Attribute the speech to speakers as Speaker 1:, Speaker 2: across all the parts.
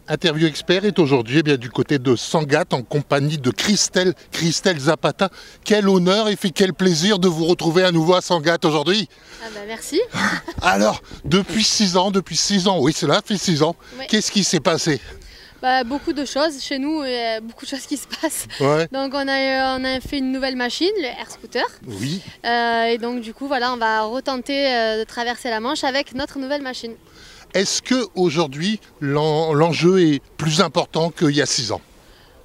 Speaker 1: Interview Expert est aujourd'hui du côté de Sangatte en compagnie de Christelle Zapata. Quel honneur et quel plaisir de vous retrouver à nouveau à Sangatte aujourd'hui.
Speaker 2: Ah bah merci.
Speaker 1: Alors, depuis 6 ans, oui cela fait 6 ans,
Speaker 2: Ouais.
Speaker 1: Qu'est-ce qui s'est passé?
Speaker 2: Beaucoup de choses chez nous, beaucoup de choses qui se passent.
Speaker 1: Ouais.
Speaker 2: Donc on a fait une nouvelle machine, le Air Scooter.
Speaker 1: Oui.
Speaker 2: Et donc du coup voilà, on va retenter de traverser la Manche avec notre nouvelle machine.
Speaker 1: Est-ce qu'aujourd'hui, l'enjeu est plus important qu'il y a 6 ans?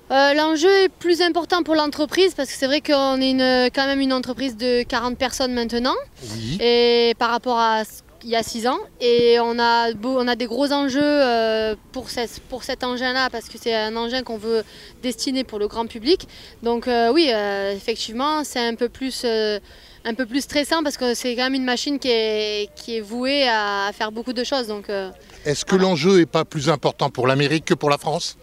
Speaker 2: L'enjeu est plus important pour l'entreprise parce que c'est vrai qu'on est quand même une entreprise de 40 personnes maintenant.
Speaker 1: Oui.
Speaker 2: Et par rapport à il y a 6 ans, et on a des gros enjeux pour cet engin-là parce que c'est un engin qu'on veut destiner pour le grand public. Donc oui, effectivement, c'est un peu plus stressant parce que c'est quand même une machine qui est vouée à faire beaucoup de choses. Donc,
Speaker 1: Est-ce que l'enjeu n'est pas plus important pour l'Amérique que pour la France?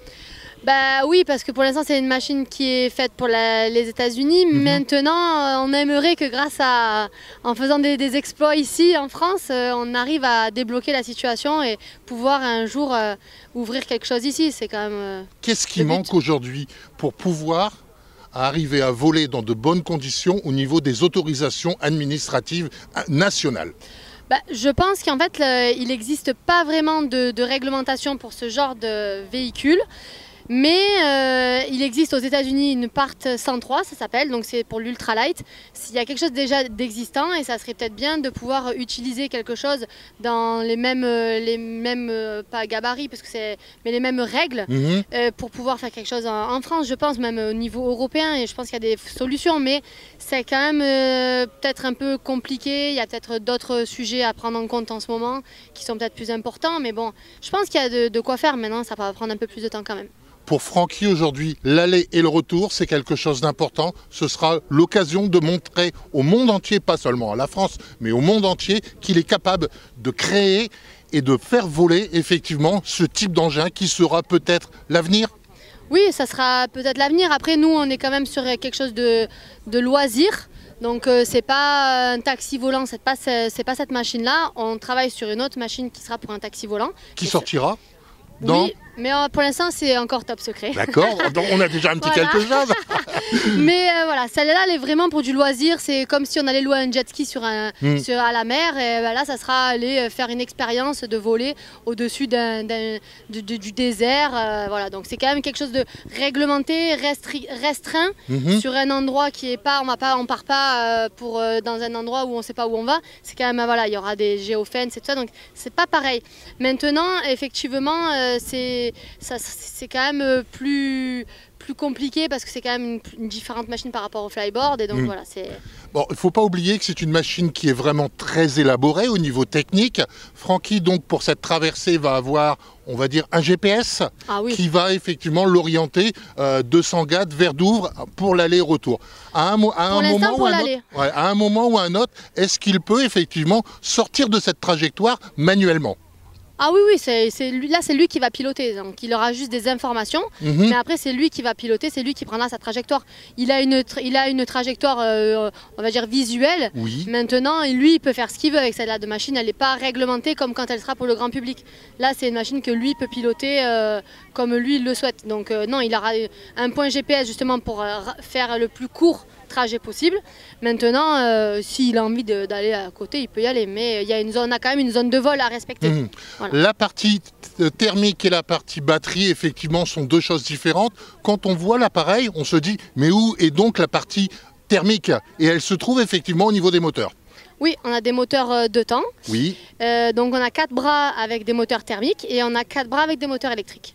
Speaker 2: Bah oui, parce que pour l'instant c'est une machine qui est faite pour les États-Unis. Maintenant, on aimerait que en faisant des exploits ici en France, on arrive à débloquer la situation et pouvoir un jour ouvrir quelque chose ici. C'est quand même.
Speaker 1: Qu'est-ce qui manque aujourd'hui pour pouvoir arriver à voler dans de bonnes conditions au niveau des autorisations administratives nationales?
Speaker 2: Je pense qu'en fait, il n'existe pas vraiment de réglementation pour ce genre de véhicule. Mais il existe aux États-Unis une Part 103, ça s'appelle, donc c'est pour l'ultralight. Il y a quelque chose déjà d'existant et ça serait peut-être bien de pouvoir utiliser quelque chose dans les mêmes pas gabarits, mais les mêmes règles pour pouvoir faire quelque chose en France, je pense, même au niveau européen, et je pense qu'il y a des solutions, mais c'est quand même peut-être un peu compliqué. Il y a peut-être d'autres sujets à prendre en compte en ce moment qui sont peut-être plus importants, mais bon, je pense qu'il y a de quoi faire maintenant, ça va prendre un peu plus de temps quand même.
Speaker 1: Pour Francky aujourd'hui, l'aller et le retour, c'est quelque chose d'important. Ce sera l'occasion de montrer au monde entier, pas seulement à la France, mais au monde entier, qu'il est capable de créer et de faire voler effectivement ce type d'engin qui sera peut-être l'avenir.
Speaker 2: Oui, ça sera peut-être l'avenir. Après, nous, on est quand même sur quelque chose de loisir. Donc c'est pas un taxi volant, c'est pas cette machine-là. On travaille sur une autre machine qui sera pour un taxi volant.
Speaker 1: Qui sortira
Speaker 2: Oui, mais pour l'instant c'est encore top secret.
Speaker 1: D'accord, on a déjà un petit quelque chose.
Speaker 2: Mais voilà, celle-là elle est vraiment pour du loisir. C'est comme si on allait louer un jet ski à la mer. Et là ça sera aller faire une expérience de voler au-dessus du désert. Voilà, donc c'est quand même quelque chose de réglementé, restreint sur un endroit qui est pas, on part pas dans un endroit où on sait pas où on va. C'est quand même, voilà, il y aura des géofences et tout ça, donc c'est pas pareil. Maintenant, effectivement, c'est quand même plus compliqué parce que c'est quand même une différente machine par rapport au flyboard, et donc voilà, c'est...
Speaker 1: Bon, il ne faut pas oublier que c'est une machine qui est vraiment très élaborée au niveau technique. Francky, donc, pour cette traversée, va avoir, on va dire, un GPS qui va effectivement l'orienter de Sangatte vers Douvres pour l'aller-retour. À un moment ou à un autre, est-ce qu'il peut effectivement sortir de cette trajectoire manuellement?
Speaker 2: Ah oui, là c'est lui qui va piloter, donc il aura juste des informations, mais après c'est lui qui va piloter, c'est lui qui prendra sa trajectoire. Il a une trajectoire, on va dire, visuelle.
Speaker 1: Oui.
Speaker 2: Maintenant, lui, il peut faire ce qu'il veut avec celle-là de machine, elle n'est pas réglementée comme quand elle sera pour le grand public. Là, c'est une machine que lui peut piloter comme lui il le souhaite. Donc non, il aura un point GPS justement pour faire le plus court trajet possible. Maintenant, s'il a envie d'aller à côté, il peut y aller, mais il a quand même une zone de vol à respecter. Voilà.
Speaker 1: La partie thermique et la partie batterie, effectivement, sont deux choses différentes. Quand on voit l'appareil, on se dit, mais où est donc la partie thermique? Et elle se trouve effectivement au niveau des moteurs.
Speaker 2: Oui, on a des moteurs de temps.
Speaker 1: Oui.
Speaker 2: Donc on a 4 bras avec des moteurs thermiques et on a 4 bras avec des moteurs électriques.